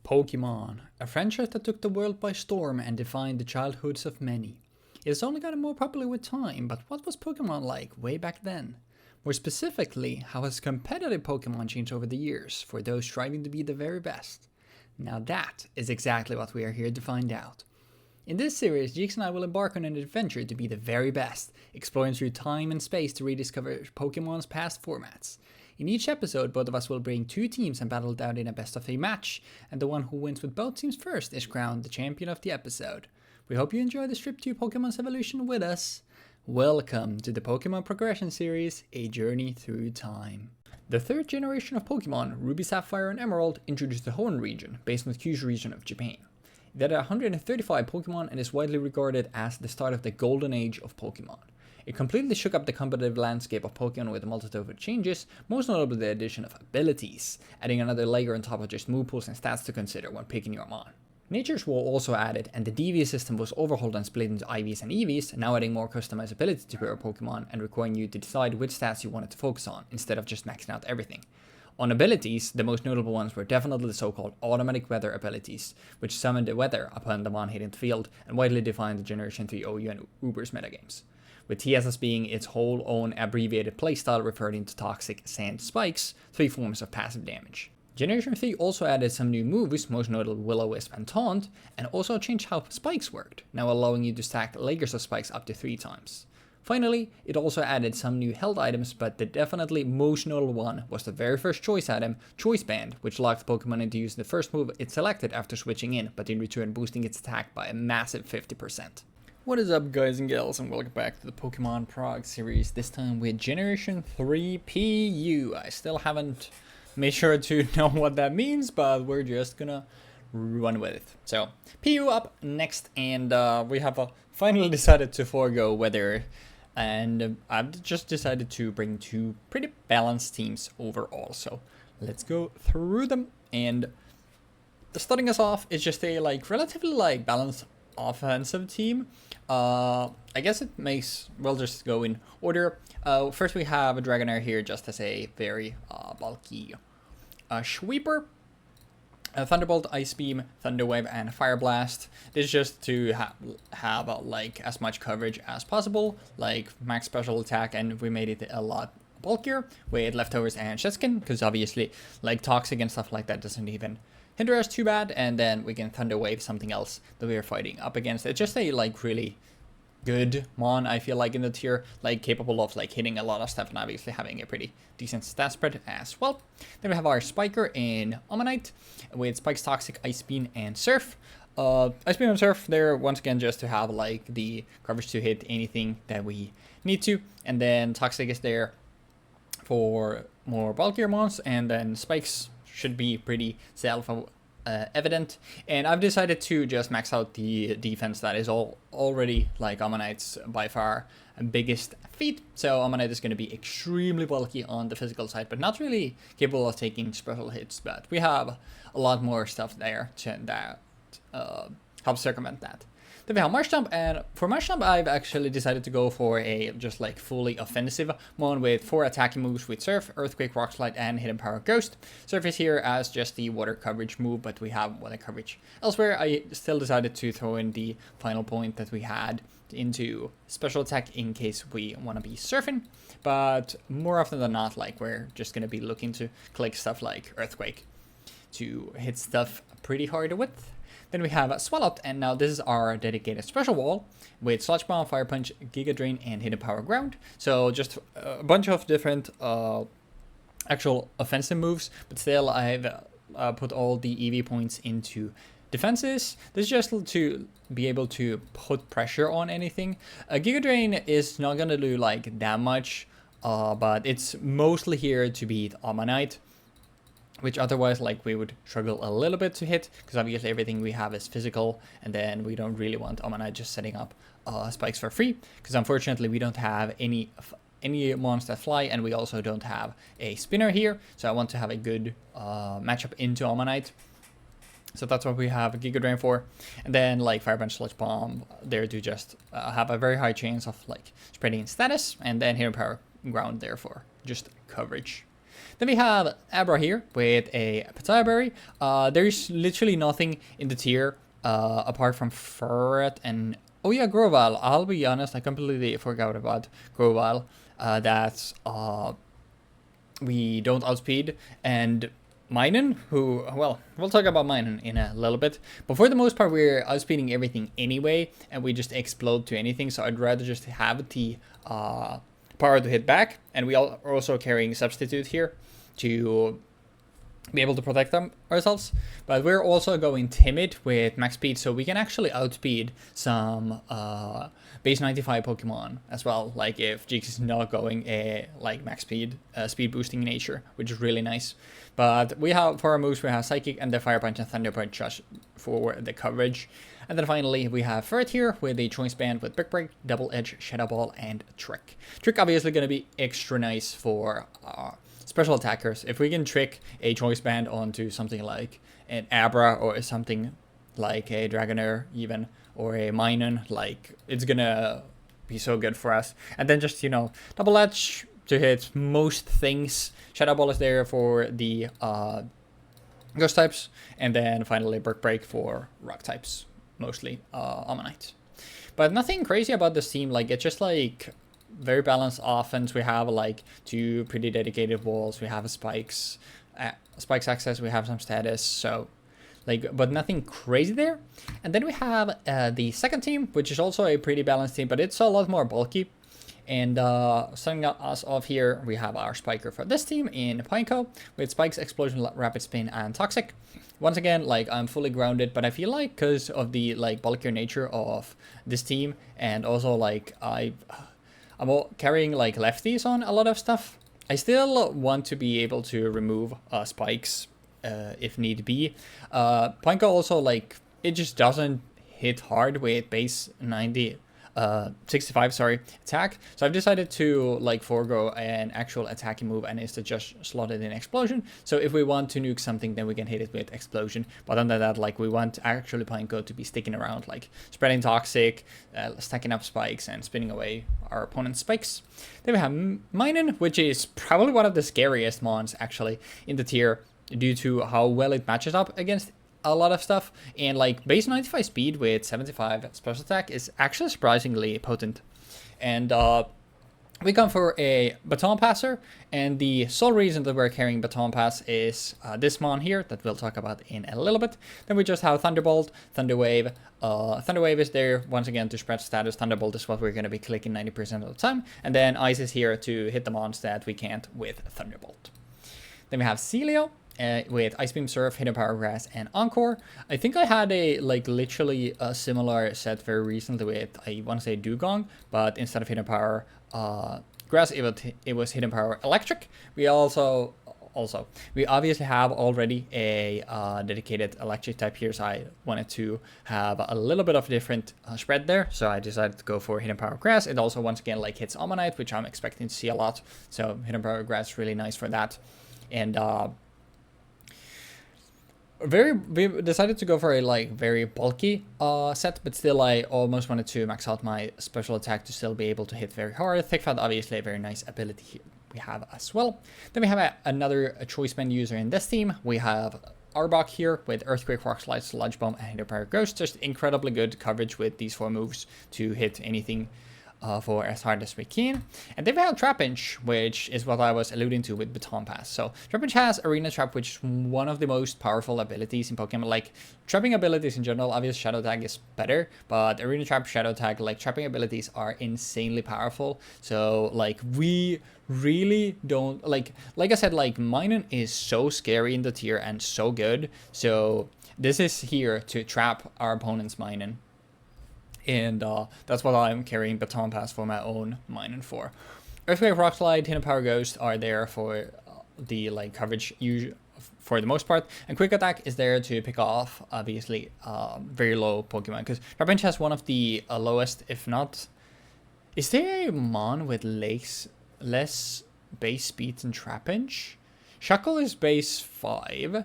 Pokémon, a franchise that took the world by storm and defined the childhoods of many. It has only gotten more popular with time, but what was Pokémon like way back then? More specifically, how has competitive Pokémon changed over the years for those striving to be the very best? Now that is exactly what we are here to find out. In this series, Jeexx and I will embark on an adventure to be the very best, exploring through time and space to rediscover Pokémon's past formats. In each episode, both of us will bring two teams and battle it out in a best of 3 match, and the one who wins with both teams first is crowned the champion of the episode. We hope you enjoy this trip to Pokemon's evolution with us. Welcome to the Pokemon Progression Series, A Journey Through Time. The third generation of Pokemon, Ruby, Sapphire, and Emerald, introduced the Hoenn region, based on the Kyushu region of Japan. It had 135 Pokemon and is widely regarded as the start of the golden age of Pokemon. It completely shook up the competitive landscape of Pokemon with a multitude of changes, most notably the addition of abilities, adding another layer on top of just move pools and stats to consider when picking your Mon. Nature's Wall also added, and the DV system was overhauled and split into IVs and EVs, now adding more customizability to your Pokemon and requiring you to decide which stats you wanted to focus on, instead of just maxing out everything. On abilities, the most notable ones were definitely the so-called automatic weather abilities, which summoned the weather upon the Mon hitting the field, and widely defined the Generation 3 OU and Uber's metagames, with TSS being its whole own abbreviated playstyle referring to Toxic, Sand, Spikes, 3 forms of passive damage. Generation 3 also added some new moves, most notably Will-O-Wisp and Taunt, and also changed how spikes worked, now allowing you to stack layers of spikes up to 3 times. Finally, it also added some new held items, but the definitely most notable one was the very first choice item, Choice Band, which locked Pokemon into using the first move it selected after switching in, but in return boosting its attack by a massive 50%. What is up, guys and gals, and welcome back to the Pokemon Prog series, this time with Generation 3 PU. I still haven't made sure to know what that means, but we're just gonna run with it. So, PU up next, and we have finally decided to forego weather, and I've just decided to bring 2 pretty balanced teams overall. So, let's go through them, and starting us off is just a relatively balanced offensive team. I guess it makes, we'll just go in order. First we have a Dragonair here just as a very bulky sweeper. Thunderbolt, Ice Beam, Thunder Wave, and Fire Blast. This is just to have as much coverage as possible, like max special attack, and we made it a lot bulkier with leftovers and Shetskin, because obviously Toxic and stuff like that doesn't even hinder us too bad, and then we can Thunder Wave something else that we are fighting up against. It's just a really good Mon, I feel in the tier, capable of hitting a lot of stuff and obviously having a pretty decent stat spread as well. Then we have our Spiker in Ammonite with Spikes, Toxic, Ice Beam, and Surf. Ice Beam and Surf there once again just to have the coverage to hit anything that we need to, and then Toxic is there for more bulkier Mons, and then Spikes should be pretty evident, and I've decided to just max out the defense that is already Ammonite's by far biggest feat. So Ammonite is going to be extremely bulky on the physical side, but not really capable of taking special hits, but we have a lot more stuff there that helps circumvent that. Then we have Marsh Jump, and for Marsh Jump I've actually decided to go for a just fully offensive Mon with 4 attacking moves with Surf, Earthquake, Rock Slide, and Hidden Power Ghost. Surf is here as just the water coverage move, but we have water coverage elsewhere. I still decided to throw in the final point that we had into special attack in case we want to be surfing, but more often than not we're just going to be looking to click stuff like Earthquake to hit stuff pretty hard with. Then we have Swallow, and now this is our dedicated special wall with Sludge Bomb, Fire Punch, Giga Drain, and Hidden Power Ground. So just a bunch of different actual offensive moves, but still I've put all the EV points into defenses. This is just to be able to put pressure on anything. Giga Drain is not going to do that much, but it's mostly here to beat Ammonite, which otherwise we would struggle a little bit to hit, because obviously everything we have is physical, and then we don't really want Ammonite just setting up spikes for free, because unfortunately we don't have any monsters that fly, and we also don't have a spinner here, so I want to have a good matchup into Ammonite. So that's what we have a Giga Drain for, and then Fire Punch, Sludge Bomb there to just have a very high chance of spreading in status, and then Hidden Power Ground there for just coverage. Then we have Abra here with a Pataya Berry. There's literally nothing in the tier apart from Ferret and... Oh yeah, Grovyle. I'll be honest, I completely forgot about Grovyle. That we don't outspeed. And Minun, who, well, we'll talk about Minun in a little bit. But for the most part, we're outspeeding everything anyway, and we just explode to anything. So I'd rather just have the power to hit back. And we are also carrying Substitute here to be able to protect ourselves. But we're also going Timid with max speed, so we can actually outspeed some base 95 Pokemon as well. Like if Jeexx is not going like max speed, speed boosting nature, which is really nice. But we have, for our moves, we have Psychic and the Fire Punch and Thunder Punch just for the coverage. And then finally, we have Ferret here with a Choice Band with Brick Break, Double Edge, Shadow Ball, and Trick. Trick obviously going to be extra nice for special attackers. If we can trick a Choice Band onto something like an Abra or something like a Dragonair even, or a Minun, like, it's gonna be so good for us. And then just, you know, Double Edge to hit most things. Shadow Ball is there for the Ghost types. And then finally Brick Break for Rock types, mostly Ammonite. But nothing crazy about this team. Like, it's just like very balanced offense. We have like 2 pretty dedicated walls. We have a spikes access. We have some status. So like, but nothing crazy there. And then we have the second team, which is also a pretty balanced team, but it's a lot more bulky. And starting us off here, we have our Spiker for this team in Pineco with Spikes, Explosion, Rapid Spin, and Toxic. Once again, like, I'm fully grounded, but I feel like because of the like bulkier nature of this team, and also like I'm carrying like lefties on a lot of stuff, I still want to be able to remove spikes if need be. Pineco also, like, it just doesn't hit hard with base 65 attack, so I've decided to like forego an actual attacking move and instead just slot it in Explosion. So if we want to nuke something, then we can hit it with Explosion, but under that, like, we want actually Pineco to be sticking around, like spreading Toxic, stacking up spikes and spinning away our opponent's spikes. Then we have Minun, which is probably one of the scariest mons actually in the tier due to how well it matches up against a lot of stuff. And like base 95 speed with 75 special attack is actually surprisingly potent. And we come for a Baton Passer, and the sole reason that we're carrying Baton Pass is this mon here that we'll talk about in a little bit. Then we just have Thunderbolt, Thunderwave. Thunderwave is there once again to spread status. Thunderbolt is what we're going to be clicking 90% of the time. And then Ice is here to hit the mons that we can't with Thunderbolt. Then we have Celio with Ice Beam, Surf, Hidden Power, Grass, and Encore. I think I had a like literally a similar set very recently with, I want to say, Dugong, but instead of Hidden Power Grass, it was Hidden Power Electric. We obviously have already a dedicated electric type here, so I wanted to have a little bit of a different spread there, so I decided to go for Hidden Power Grass. It also once again like hits Ammonite, which I'm expecting to see a lot, so Hidden Power Grass is really nice for that. And we decided to go for a like very bulky set, but still I almost wanted to max out my special attack to still be able to hit very hard. Thick Fat, obviously a very nice ability here we have as well. Then we have another Choice Band user in this team. We have Arbok here with Earthquake, Rock Slide, Sludge Bomb, and Hidden Power Ghost. Just incredibly good coverage with these 4 moves to hit anything for as hard as we can. And then we have Trapinch, which is what I was alluding to with Baton Pass. So Trapinch has Arena Trap, which is one of the most powerful abilities in Pokemon. Like, trapping abilities in general, obviously Shadow Tag is better, but Arena Trap, Shadow Tag, like, trapping abilities are insanely powerful. So like, we really don't like I said, like, Minun is so scary in the tier and so good. So this is here to trap our opponent's Minun. And that's what I'm carrying Baton Pass for my own Minun for. Earthquake, Rock Slide, Hidden Power Ghost are there for the like coverage for the most part. And Quick Attack is there to pick off, obviously, very low Pokemon. Because Trapinch has one of the lowest, if not... Is there a mon with less base speed than Trapinch? Shuckle is base 5.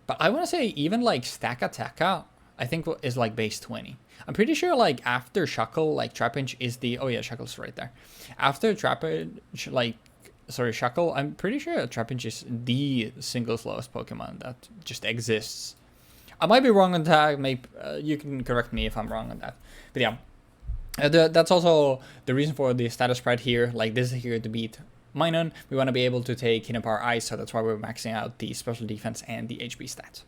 But I want to say even like Stakataka, I think is like base 20. I'm pretty sure like after Shuckle, like Trapinch is the... Oh yeah, Shuckle's right there. After Trapinch, like sorry, Shackle. I'm pretty sure Trapinch is the single slowest Pokemon that just exists. I might be wrong on that. Maybe you can correct me if I'm wrong on that. But yeah, that's also the reason for the status spread here. Like, this is here to beat Minun. We want to be able to take Hidden Power Ice, so that's why we're maxing out the special defense and the HP stats.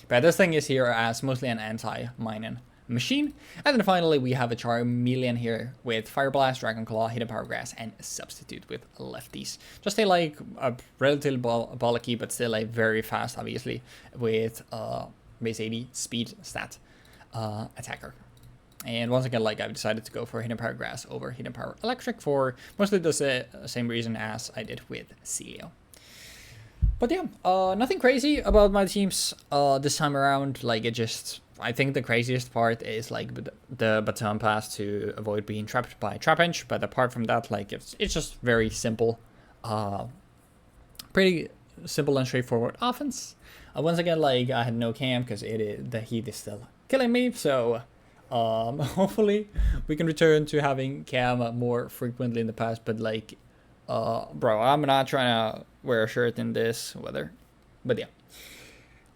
But this thing is here as mostly an anti-Minun machine. And then finally we have a Charmeleon here with Fire Blast, Dragon Claw, Hidden Power Grass, and Substitute with lefties. Just a like a relatively bulky but still a very fast, obviously, with base 80 speed stat attacker. And once again, like, I've decided to go for Hidden Power Grass over Hidden Power Electric for mostly the same reason as I did with Celio. But yeah, nothing crazy about my teams this time around. Like, I think the craziest part is like the baton pass to avoid being trapped by Trapinch. But apart from that, like, it's just very simple, pretty simple and straightforward offense. Once again, like, I had no cam because the heat is still killing me. So hopefully we can return to having cam more frequently in the past. But like, bro, I'm not trying to wear a shirt in this weather. But yeah,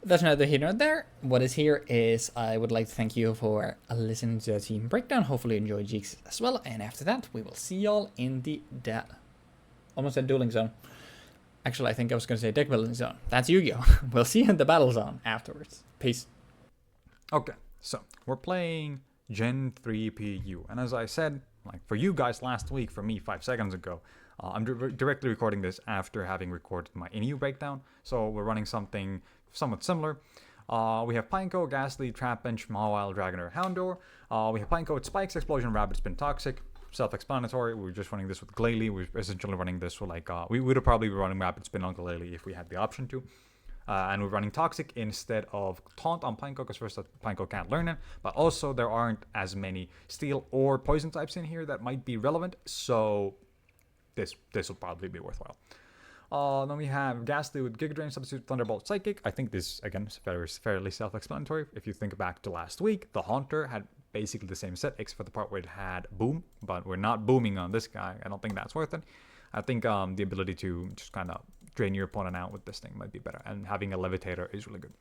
that's neither here nor there. What is here is I would like to thank you for listening to the team breakdown. Hopefully you enjoyed Jeexx as well. And after that, we will see y'all in the almost said dueling zone. Actually, I think I was going to say deck building zone. That's Yu-Gi-Oh! We'll see you in the battle zone afterwards. Peace. Okay, so we're playing Gen 3 PU. And as I said, like for you guys last week, for me 5 seconds ago, I'm directly recording this after having recorded my NU breakdown. So we're running something somewhat similar. We have Pineco, Ghastly, Trapinch, Mawile, Dragonair, Houndour. We have Pineco with Spikes, Explosion, Rapid Spin, Toxic. Self-explanatory. We're just running this with Glalie. We're essentially running this with like we would have probably been running Rapid Spin on Glalie if we had the option to. And we're running Toxic instead of Taunt on Pineco because first Pineco can't learn it, but also there aren't as many Steel or Poison types in here that might be relevant. So this will probably be worthwhile. Then we have Ghastly with Giga Drain, Substitute, Thunderbolt, Psychic. I think this again is fairly self-explanatory. If you think back to last week, the Haunter had basically the same set, except for the part where it had Boom, but we're not booming on this guy. I don't think that's worth it. I think the ability to just kind of drain your opponent out with this thing might be better, and having a Levitator is really good.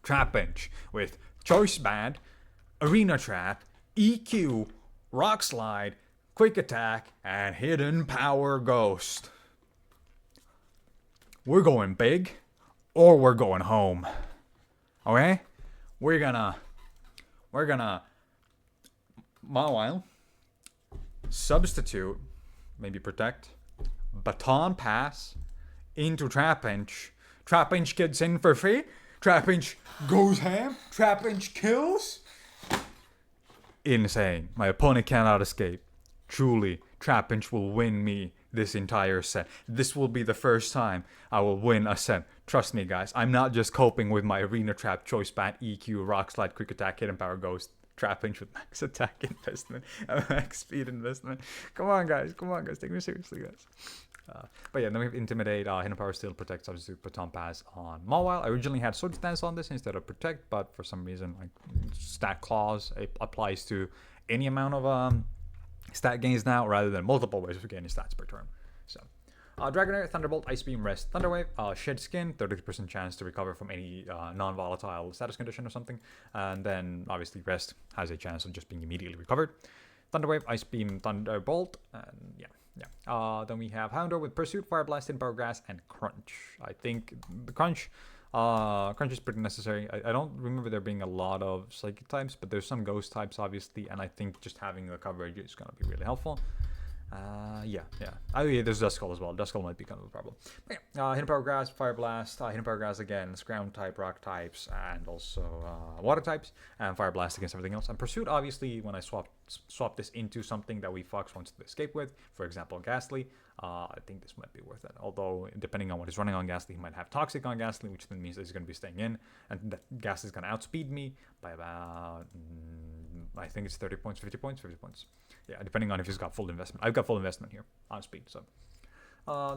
Trapinch with Choice Band, Arena Trap, EQ, Rock Slide, Quick Attack, and Hidden Power Ghost. We're going big, or we're going home. Okay? We're gonna Mawile, Substitute, maybe Protect, Baton Pass into Trapinch. Trapinch gets in for free. Trapinch goes ham. Trapinch kills. Insane. My opponent cannot escape. Truly, Trapinch will win me this entire set. This will be the first time I will win a set. Trust me, guys. I'm not just coping with my Arena Trap, Choice Band, EQ, Rock Slide, Quick Attack, Hidden Power Ghost, Trapinch with max attack investment, max speed investment. Come on, guys. Take me seriously, guys. But yeah, then we have Intimidate, Hidden Power Steel, Protect, Substitute, Baton Pass on Mawile. I originally had Sword Stance on this instead of Protect, but for some reason, like Stat Clause applies to any amount of stat gains now, rather than multiple ways of gaining stats per turn. So, Dragonair, Thunderbolt, Ice Beam, Rest, Thunderwave, Shed Skin, 30% chance to recover from any non-volatile status condition or something, and then obviously Rest has a chance of just being immediately recovered. Thunderwave, Ice Beam, Thunderbolt, and yeah. Then we have Houndour with Pursuit, Fire Blast, Hidden Power Grass, and Crunch. I think the Crunch is pretty necessary. I don't remember there being a lot of Psychic types, but there's some Ghost types, obviously, and I think just having the coverage is going to be really helpful. Yeah. Oh yeah, there's Duskull as well. Duskull might be kind of a problem. But yeah, Hidden Power Grass, Fire Blast, Hidden Power Grass again, Ground type, Rock types, and also Water types, and Fire Blast against everything else. And Pursuit, obviously, when I swap this into something that Weebfox wants to escape with, for example, Ghastly, I think this might be worth it. Although, depending on what he's running on Ghastly, he might have Toxic on Ghastly, which then means that he's going to be staying in, and that Ghastly is going to outspeed me by about, I think it's 30 points, 50 points. Yeah, depending on if he's got full investment. I've got full investment here on speed. So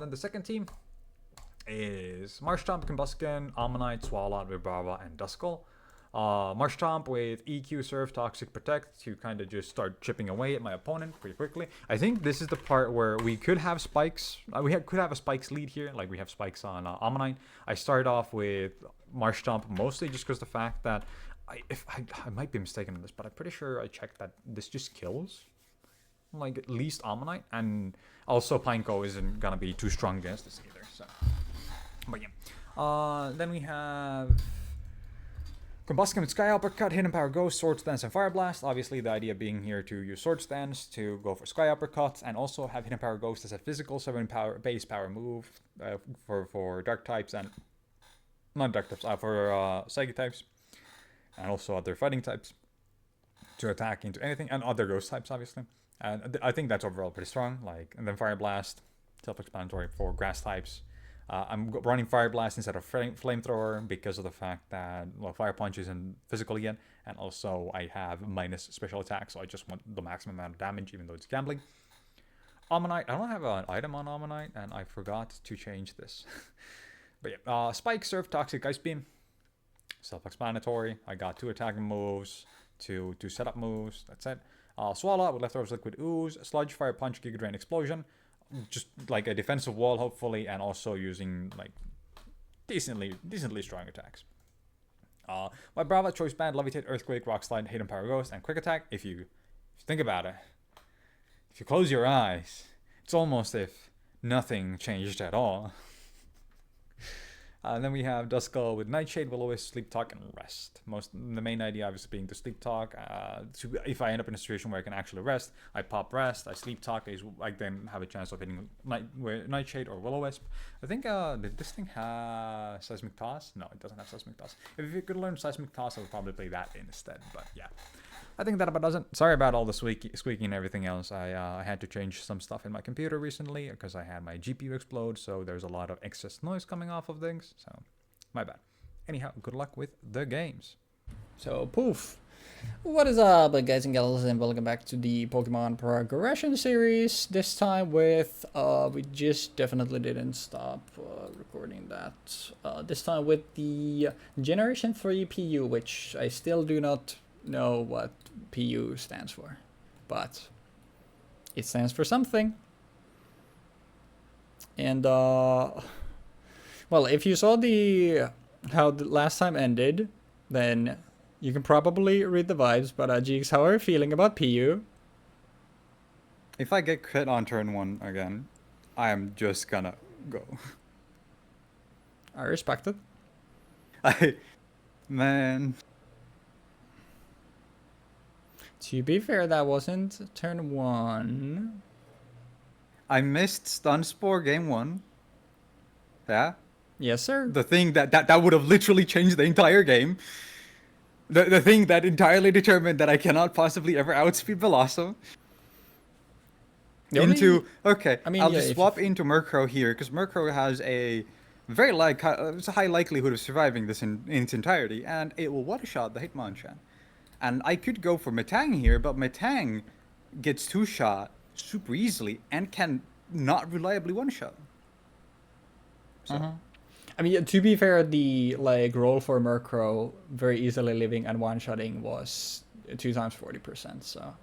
then the second team is Marshtomp, Combusken, Ammonite, Swalot, Vibrava, and Duskull. Marshtomp with EQ, Surf, Toxic, Protect to kind of just start chipping away at my opponent pretty quickly. I think this is the part where we could have spikes. Could have a spikes lead here, like we have spikes on Ammonite. I started off with Marshtomp mostly just because the fact that I might be mistaken in this, but I'm pretty sure I checked that this just kills like at least Ammonite, and also Pineco isn't gonna be too strong against this either. So, but yeah. Then we have Combustion with Sky Uppercut, Hidden Power Ghost, Sword Stance, and Fire Blast. Obviously, the idea being here to use Sword Stance to go for Sky Uppercut, and also have Hidden Power Ghost as a physical 7 power base power move for Dark types and not Dark types, for Psychic types, and also other fighting types to attack into anything, and other Ghost types, obviously. And I think that's overall pretty strong. Like, and then Fire Blast, self-explanatory for Grass types. I'm running Fire Blast instead of Flamethrower because of the fact that, well, Fire Punch isn't physical yet, and also I have minus special attack, so I just want the maximum amount of damage, even though it's gambling. Ammonite, I don't have an item on Ammonite, and I forgot to change this. But yeah, Spike, Surf, Toxic, Ice Beam, self-explanatory. I got 2 attacking moves, 2 setup moves, that's it. Swallow with Leftovers Liquid Ooze, Sludge, Fire Punch, Giga Drain, Explosion. Just like a defensive wall, hopefully, and also using like decently strong attacks. My Brava, Choice Band, Levitate, Earthquake, Rock Slide, Hidden Power Ghost, and Quick Attack. If you think about it, if you close your eyes, it's almost if nothing changed at all. Then we have Duskull with Nightshade, Will-O-Wisp, Sleep Talk, and Rest. The main idea obviously being to Sleep Talk. If I end up in a situation where I can actually rest, I pop Rest, I Sleep Talk, I then have a chance of hitting Nightshade or Will-O-Wisp. I think, did this thing have Seismic Toss? No, it doesn't have Seismic Toss. If you could learn Seismic Toss, I would probably play that instead, but yeah. I think that about does it. Sorry about all the squeaking and everything else. I had to change some stuff in my computer recently because I had my GPU explode, so there's a lot of excess noise coming off of things, so my bad. Anyhow, good luck with the games. So, poof. What is up, guys and gals, and welcome back to the Pokemon Progression series. This time with, we just definitely didn't stop recording that. This time with the Generation 3 PU, which I still do not know what PU stands for, but it stands for something. And well, if you saw how the last time ended, then you can probably read the vibes. But Jeexx, how are you feeling about PU? If I get crit on turn 1 again, I am just gonna go. I respect it. Man. To be fair, that wasn't turn 1. I missed Stun Spore game 1. Yeah? Yes, sir. The thing that would have literally changed the entire game. The thing that entirely determined that I cannot possibly ever outspeed Veloso. I'll just swap into Murkrow here, because Murkrow has a very it's a high likelihood of surviving this in its entirety, and it will one-shot the Hitmonchan. And I could go for Metang here, but Metang gets 2-shot super easily and can not reliably one-shot. So. I mean, to be fair, the roll for Murkrow very easily living and one-shotting was 2 times 40%. So.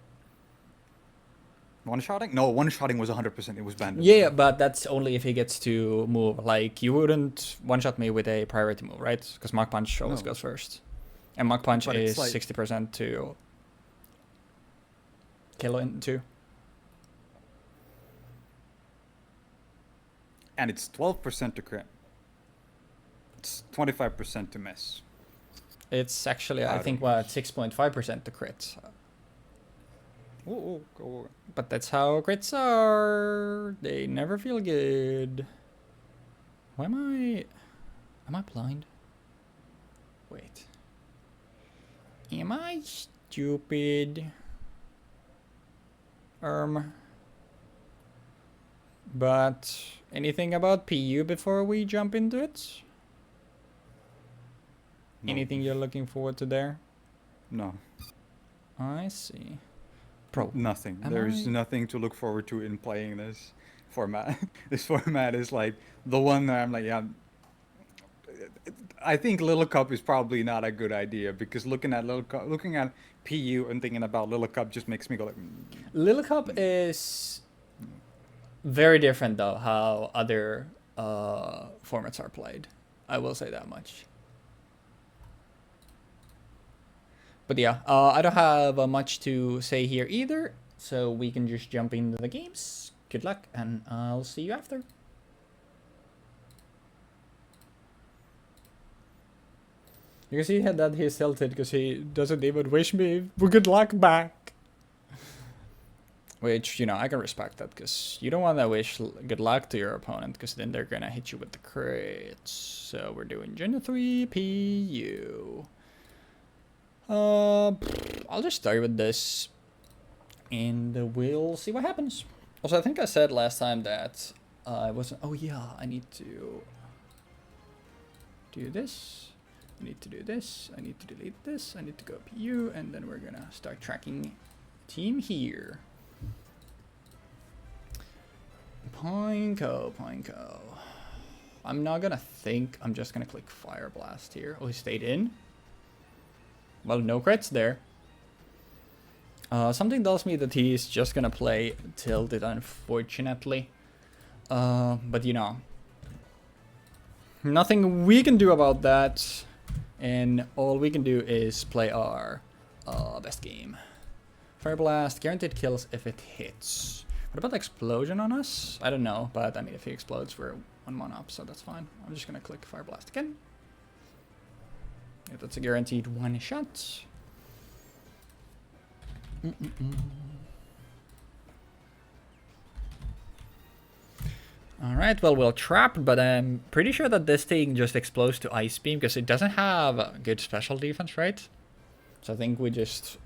One-shotting? No, one-shotting was 100%. It was banned. Yeah, but that's only if he gets to move. Like, you wouldn't one-shot me with a priority move, right? Because Mach Punch always goes first. And Mach Punch is 60% to kill into. And it's 12% to crit. It's 25% to miss. It's actually, I think, 6.5% to crit. Go. But that's how crits are. They never feel good. Why am I blind? Wait. Am I stupid? But anything about PU before we jump into it? No. Anything you're looking forward to there? No. I see. Bro, nothing. There's nothing to look forward to in playing this format. This format is like the one that I'm like, yeah. I think Little Cup is probably not a good idea because looking at looking at PU and thinking about Little Cup just makes me go like. Little Cup is very different though how other formats are played. I will say that much. But yeah, I don't have much to say here either, so we can just jump into the games. Good luck, and I'll see you after. You can see that he's tilted because he doesn't even wish me good luck back. Which, you know, I can respect that because you don't want to wish good luck to your opponent because then they're going to hit you with the crits. So we're doing Gen 3 PU. I'll just start with this and we'll see what happens. Also, I think I said last time that I wasn't... Oh yeah, I need to do this. I need to do this. I need to delete this. I need to go PU, and then we're gonna start tracking team here. Poinko. I'm not gonna think. I'm just gonna click Fire Blast here. Oh, he stayed in. Well, no crits there. Something tells me that he's just gonna play tilted, unfortunately. But you know, nothing we can do about that. And all we can do is play our best game. Fire Blast, guaranteed kills if it hits. What about explosion on us? I don't know, but I mean, if he explodes, we're 1-1 up, so that's fine. I'm just gonna click Fire Blast again. Yeah, that's a guaranteed one shot. Alright, well, we'll trap, but I'm pretty sure that this thing just explodes to Ice Beam because it doesn't have a good special defense, right? So I think we just...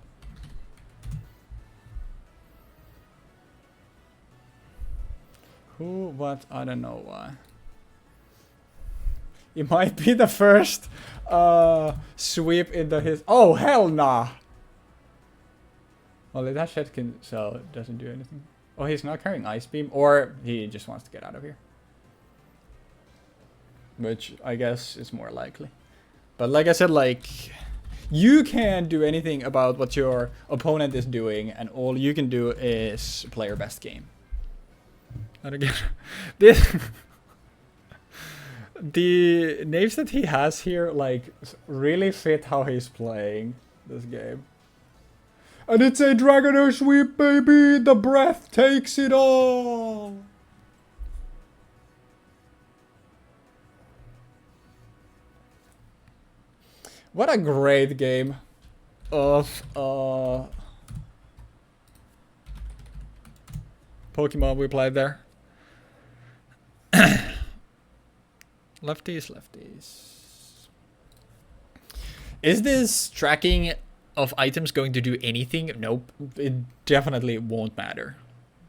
Who, what, I don't know why. It might be the first sweep into his... Oh, hell nah! Well, that shit can... So it doesn't do anything. Oh, he's not carrying Ice Beam, or he just wants to get out of here. Which I guess is more likely. But like I said, like, you can't do anything about what your opponent is doing, and all you can do is play your best game. And again, this the names that he has here, like, really fit how he's playing this game. And it's a Dragonair sweep, baby! The breath takes it all! What a great game of Pokemon we played there. Lefties. Is this tracking of items going to do anything? Nope. It definitely won't matter.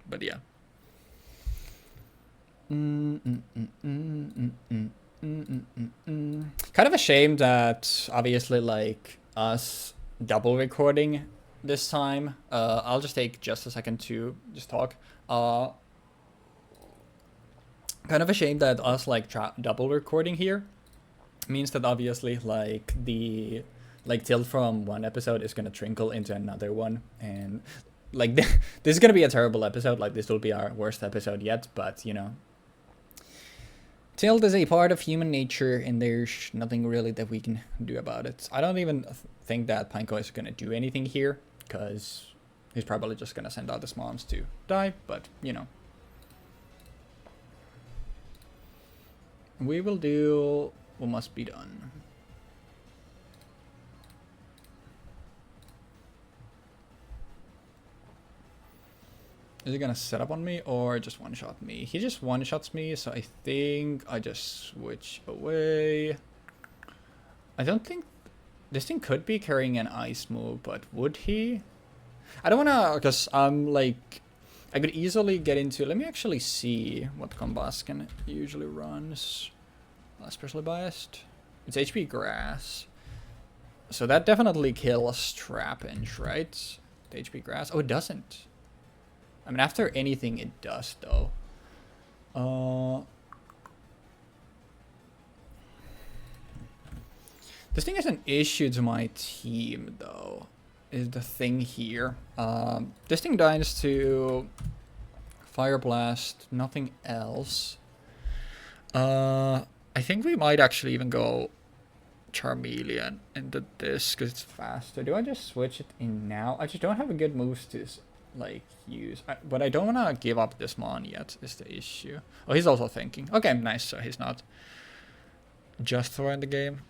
But yeah. Kind of a shame that obviously like us double recording this time. I'll just take just a second to just talk. Kind of a shame that us like double recording here means that obviously like the tilt from one episode is gonna trickle into another one, and like this is gonna be a terrible episode. Like this will be our worst episode yet, but you know, tilt is a part of human nature, and there's nothing really that we can do about it. I don't even think that Pineco is gonna do anything here, because he's probably just gonna send out his moms to die, but you know. We will do what must be done. Is he gonna set up on me or just one-shot me? He just one-shots me, so I think I just switch away. I don't think... This thing could be carrying an ice move, but would he? I don't wanna... Because I'm like... I could easily get into... Let me actually see what Combusken usually runs. Especially biased. It's HP Grass. So that definitely kills Trapinch, right? The HP Grass. Oh, it doesn't. I mean, after anything, it does, though. This thing is an issue to my team, though, is the thing here. This thing dies to Fire Blast, nothing else. I think we might actually even go Charmeleon into this because it's faster. Do I just switch it in now? I just don't have a good moves to like use. But I don't want to give up this Mon yet is the issue. Oh, he's also thinking. Okay, nice. So he's not just throwing the game.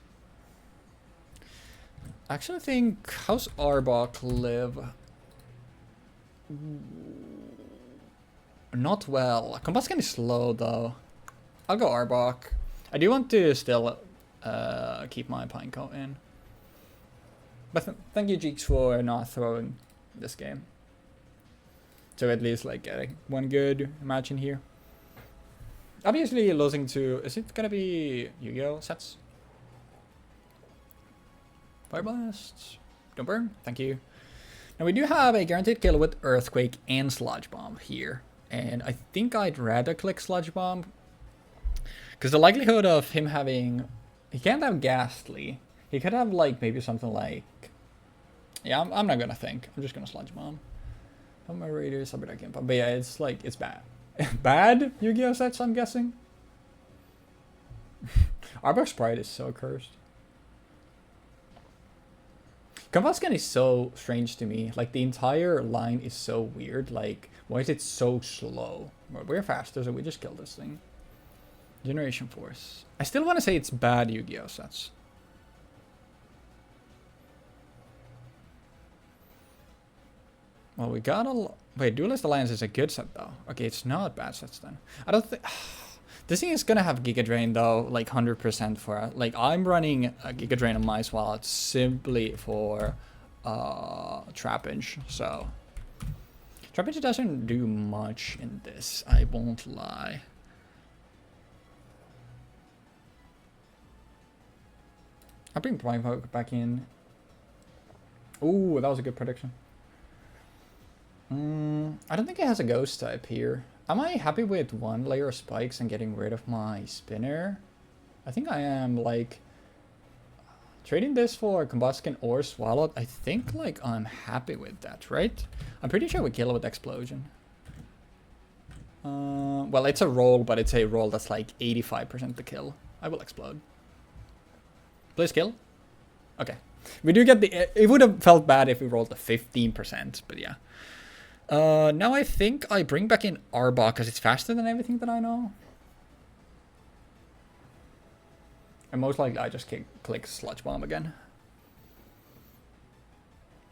I actually think, how's Arbok live? Not well. Combustion is slow though. I'll go Arbok. I do want to still keep my Pineco in. But thank you, Jeexx, for not throwing this game. So at least like getting one good match in here. Obviously losing to, is it gonna be Yu-Gi-Oh sets? Fire Blast. Don't burn. Thank you. Now we do have a guaranteed kill with Earthquake and Sludge Bomb here. And I think I'd rather click Sludge Bomb. Because the likelihood of him having... He can't have Ghastly. He could have like maybe something like... Yeah, I'm not gonna think. I'm just gonna Sludge Bomb. How my Raiders, but yeah, it's like, it's bad. Bad Yu-Gi-Oh sets, I'm guessing. Arbok Sprite is so cursed. Combustion is so strange to me. Like, the entire line is so weird. Like, why is it so slow? We're faster, so we just kill this thing. Generation Force. I still want to say it's bad Yu-Gi-Oh sets. Well, we got a... Wait, Duelist Alliance is a good set, though. Okay, it's not bad sets, then. I don't think... This thing is gonna have Giga Drain, though, like 100% for... Like, I'm running a Giga Drain on my wallet simply for Trapinch, so... Trapinch doesn't do much in this, I won't lie. I'll bring Blind Poke back in. Ooh, that was a good prediction. I don't think it has a ghost type here. Am I happy with one layer of spikes and getting rid of my spinner? I think I am, like... Trading this for Combustion or Swallowed, I think, like, I'm happy with that, right? I'm pretty sure we kill it with Explosion. Well, it's a roll, but it's a roll that's like 85% the kill. I will Explode. Please kill. Okay. We do get the... It would have felt bad if we rolled the 15%, but yeah. Now I think I bring back in Arbok because it's faster than everything that I know. And most likely I just click Sludge Bomb again.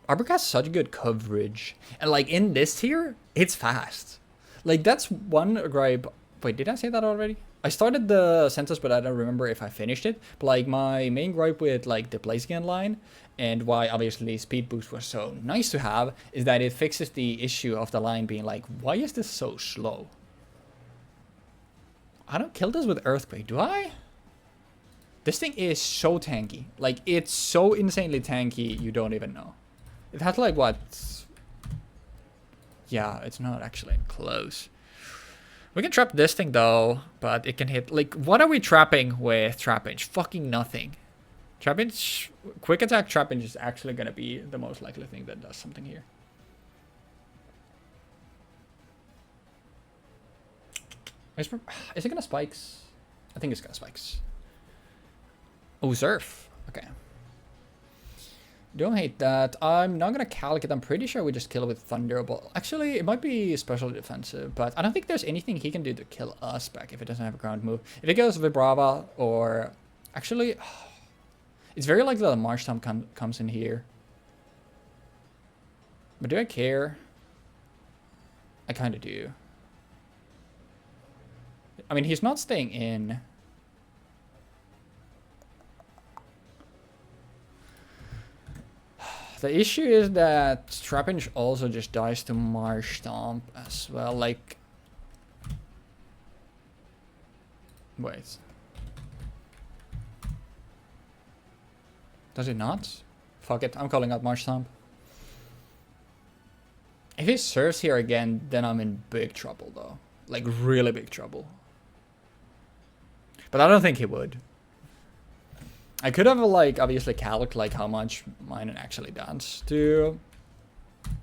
Arbok has such good coverage. And like in this tier, it's fast. Like that's one gripe. Wait, did I say that already? I started the sentence, but I don't remember if I finished it. But like my main gripe with like the Blaziken line, and why obviously Speed Boost was so nice to have, is that it fixes the issue of the line being like, why is this so slow? I don't kill this with Earthquake, do I? This thing is so tanky. Like, it's so insanely tanky, you don't even know. It has like what? Yeah, it's not actually close. We can trap this thing though, but it can hit... Like, what are we trapping with Trapinch? Fucking nothing. Trapinch... Quick attack Trapinch is actually going to be the most likely thing that does something here. Is it going to spikes? I think it's going to spikes. Oh, Surf. Okay. Don't hate that. I'm not going to calculate. I'm pretty sure we just kill it with Thunderbolt. Actually, it might be special defensive, but I don't think there's anything he can do to kill us back if it doesn't have a ground move. If it goes Vibrava or... Actually, it's very likely that Marshtomp comes in here. But do I care? I kind of do. I mean, he's not staying in. The issue is that Trapinch also just dies to Marshtomp as well. Like, wait. Does it not? Fuck it, I'm calling out Marshtomp. If he serves here again, then I'm in big trouble though. Like, really big trouble. But I don't think he would. I could have like obviously calc like how much mine actually does to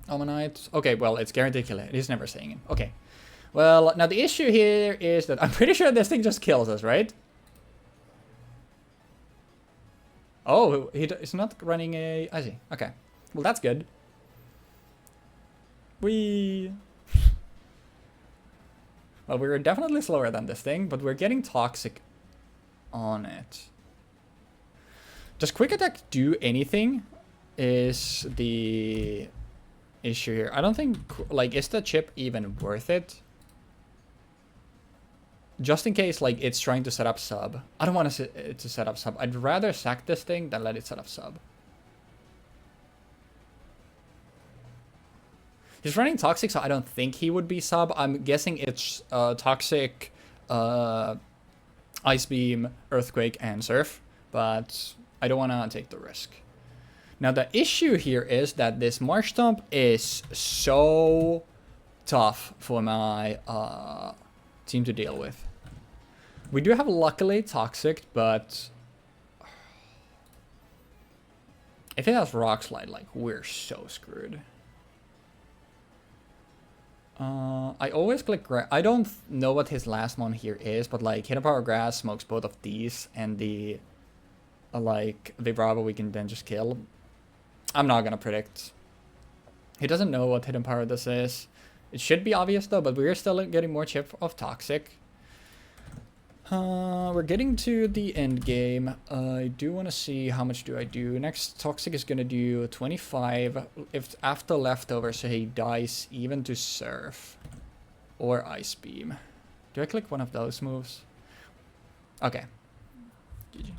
Ammonite. Okay, well it's guaranteed kill it. He's never saying it. Okay. Well, now the issue here is that I'm pretty sure this thing just kills us, right? Oh, he's not running a... I see. Okay. Well, that's good. Well, we're definitely slower than this thing, but we're getting toxic on it. Does quick attack do anything? Is the issue here. I don't think... Like, is the chip even worth it? Just in case, like, it's trying to set up sub. I don't want it to set up sub. I'd rather sack this thing than let it set up sub. He's running Toxic, so I don't think he would be sub. I'm guessing it's Toxic, Ice Beam, Earthquake, and Surf. But I don't want to take the risk. Now, the issue here is that this Marsh Stomp is so tough for my team to deal with. We do have luckily Toxic, but if it has Rock Slide, like, we're so screwed. I always click I don't know what his last one here is, but like Hidden Power Grass smokes both of these, and the like Vibrava we can then just kill. I'm not gonna predict. He doesn't know what Hidden Power this is. It should be obvious though, but we're still getting more chip of Toxic. We're getting to the end game. I do want to see how much do I do. Next Toxic is gonna do 25 if after leftovers, so he dies even to Surf or Ice Beam. Do I click one of those moves? Okay. GG.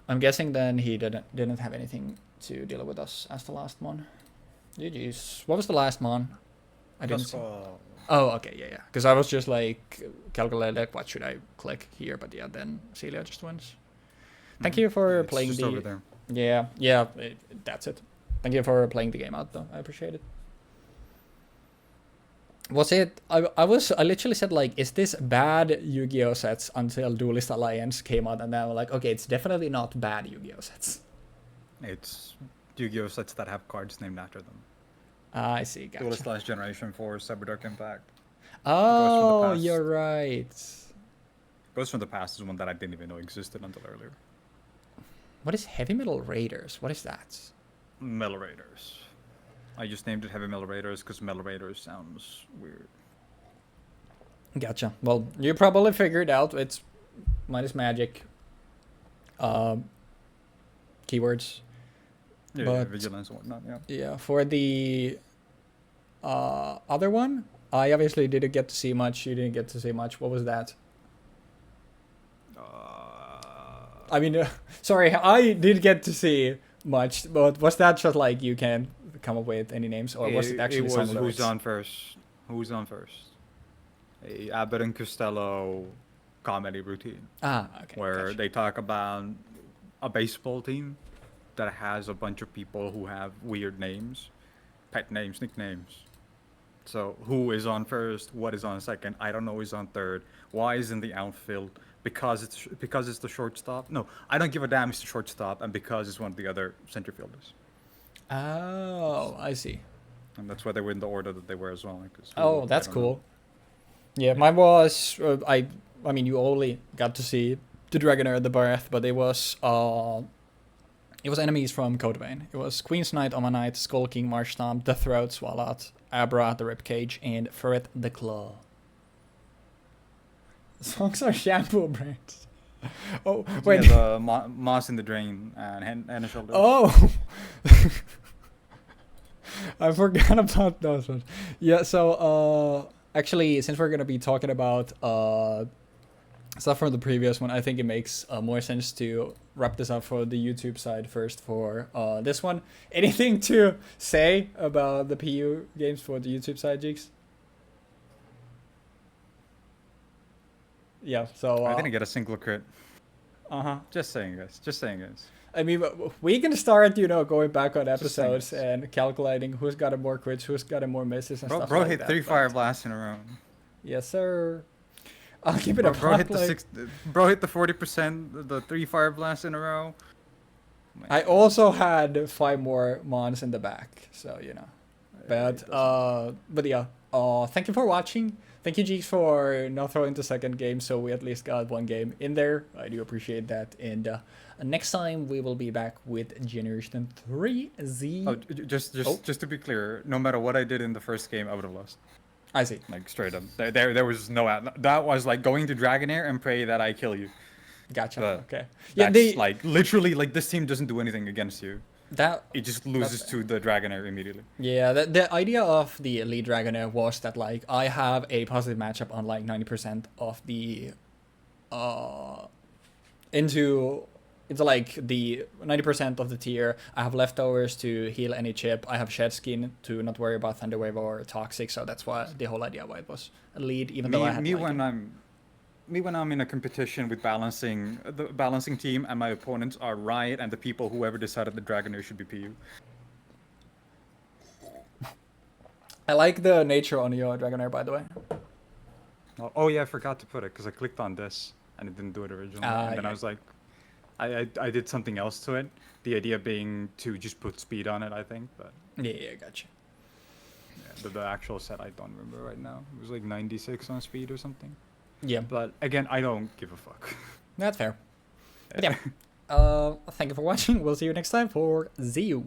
I'm guessing then he didn't have anything to deal with us as the last one. GG's. What was the last one? I didn't see. Oh, okay, yeah. Because I was just like calculating like, what should I click here, but yeah, then Celia just wins. Thank you for playing just the. Over there. Yeah, that's it. Thank you for playing the game out though. I appreciate it. Was it? I literally said like, is this bad Yu-Gi-Oh sets until Duelist Alliance came out, and then I'm like, okay, it's definitely not bad Yu-Gi-Oh sets. It's Yu-Gi-Oh sets that have cards named after them. I see. Gotcha. Duelist Last Generation 4, Cyber Dark Impact. Oh, you're right. Ghost from the Past is one that I didn't even know existed until earlier. What is Heavy Metal Raiders? What is that? Metal Raiders. I just named it Heavy Metal Raiders because Metal Raiders sounds weird. Gotcha. Well, you probably figured out it's minus magic. Keywords. Yeah, but, vigilance and whatnot, yeah. Yeah, for the other one, I obviously didn't get to see much. You didn't get to see much. What was that? I mean, sorry, I did get to see much, but was that just like you can't come up with any names, or was it actually some lyrics? Who's on first? Who's on first? A Abbott and Costello comedy routine. Ah, okay. Where gotcha. they talk about a baseball team that has a bunch of people who have weird names, pet names, nicknames. So who is on first? What is on second? I don't know who's on third. Why is in the outfield? Because it's the shortstop. No, I don't give a damn. It's the shortstop, and because it's one of the other center fielders. Oh, I see. And that's why they were in the order that they were as well. Oh, that's cool. Yeah, mine was I mean, you only got to see the Dragonair, the Barth, but it was enemies from Code Vein. It was Queen's Knight, Ammonite, Skull King, Marsh Stomp, Death Throat, Swalot, Abra, the Ribcage, and Ferret the Claw. Songs are shampoo brands. Oh, wait. Yeah, the Moss in the Drain and a Shoulder. Oh! I forgot about those ones. Yeah, so, actually, since we're going to be talking about stuff from the previous one, I think it makes more sense to wrap this up for the YouTube side first for this one. Anything to say about the PU games for the YouTube side, Jeexx? Yeah, so... I didn't get a single crit. Uh-huh. Just saying, guys. I mean, we can start, going back on episodes and calculating who's got more crits, who's got more misses and stuff like that. Bro hit 3 Fire Blasts in a row. Yes, sir. I'll keep it a Bro hit the like, 6. Bro hit the 40%. The 3 fire blasts in a row. I also had 5 more Mons in the back, so you know. But yeah. Thank you for watching. Thank you, Jeexx, for not throwing the second game, so we at least got 1 game in there. I do appreciate that. And next time we will be back with Generation 3 Z. Oh, just to be clear, no matter what I did in the first game, I would have lost. I see. Like straight up, there was no that was like going to Dragonair and pray that I kill you. Gotcha. But Okay. Yeah, that's like literally like this team doesn't do anything against you. that It just loses to the Dragonair immediately. Yeah, the idea of the Elite Dragonair was that like I have a positive matchup on like 90% of the into like the 90% of the tier. I have leftovers to heal any chip. I have shed skin to not worry about Thunderwave or Toxic, so that's why the whole idea why it was Elite, even though I had when I'm in a competition with the balancing team and my opponents are Riot and the people whoever decided the Dragonair should be PU. I like the nature on your Dragonair, by the way. Oh yeah, I forgot to put it because I clicked on this and it didn't do it originally. And then yeah. I was like, I did something else to it. The idea being to just put speed on it, I think. But Yeah, gotcha. yeah, the actual set I don't remember right now. It was like 96 on speed or something. Yeah, But again, I don't give a fuck. that's fair. But yeah, thank you for watching. We'll see you next time for ZU.